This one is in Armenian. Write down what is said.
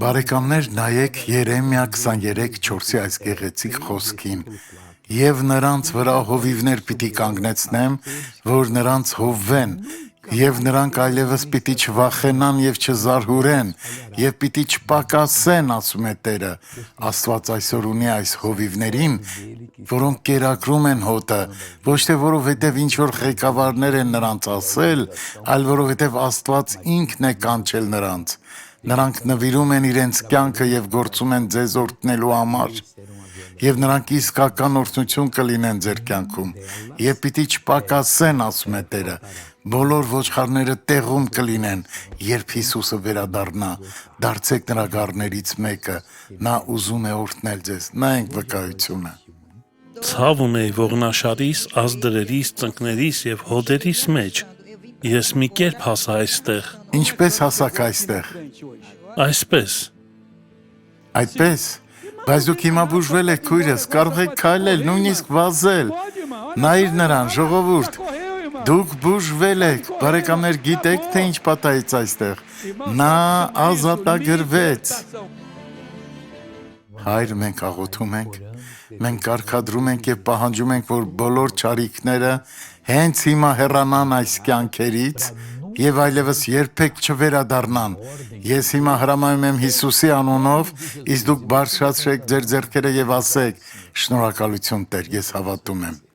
Բարեկամներ, նայեք Երեմիա 23:4-ի այս գեղեցիկ խոսքին. «Եվ նրանց վրա հովիվներ պիտի կանգնեցնեմ, որ նրանց հովվեն, եւ նրանք այլևս պիտի չվախենան եւ չզարհուրեն, եւ պիտի չպակասեն, ասում է Տերը»։ Աստված այսօր ունի այս հովիվներին, որոնք կերակրում են հոտը, ոչ թե որովհետեւ ինչ-որ ղեկավարներ են նրանց ասել, այլ որովհետեւ Աստված ինքն է կանչել նրանց։ Նրանք նվիրում են իրենց կյանքը եւ գործում են ձեզ օրհնելու համար։ Եվ նրանք իսկական օրհնություն կլինեն ձեր կյանքում, եւ պիտի չպակասեն, ասում է Տերը։ Բոլոր ոչխարները տեղում կլինեն, երբ Հիսուսը վերադառնա։ Դարձեք նրա գառներից մեկը, նա ուզում է օրհնել ձեզ, նայենք վկայությունը։ Ցավ ունեի ողնաշարիս, ազդրերիս, ծնկներիս եւ հոդերիս մեջ։ Ես մի կերպ հասա այստեղ։ Ինչպես հասակ այստեղ։ Այսպես։ Այդպես։ Բայց դուք հիմա բուժվել եք, քույրս, կարող եք քայլել, նույնիսկ վազել։ Նայիր նրան, ժողովուրդ։ Դուք բուժվել եք, բարեկամներ, գիտեք, թե ինչ պատահեց այստեղ։ Նա ազատագրվեց։ Հայր, մենք աղոթում ենք, մենք կարգադրում ենք եւ պահանջում ենք, որ բոլոր չարիքները հենց հիմա հեռանան այս կյանքերից եւ այլևս երբեք չվերադառնան։ Ես հիմա հրամայում եմ Հիսուսի անունով, իսկ դուք բարձրացրեք ձեր ձեռքերը եւ ասեք. «Շնորհակալություն, Տեր, ես հավատում եմ»։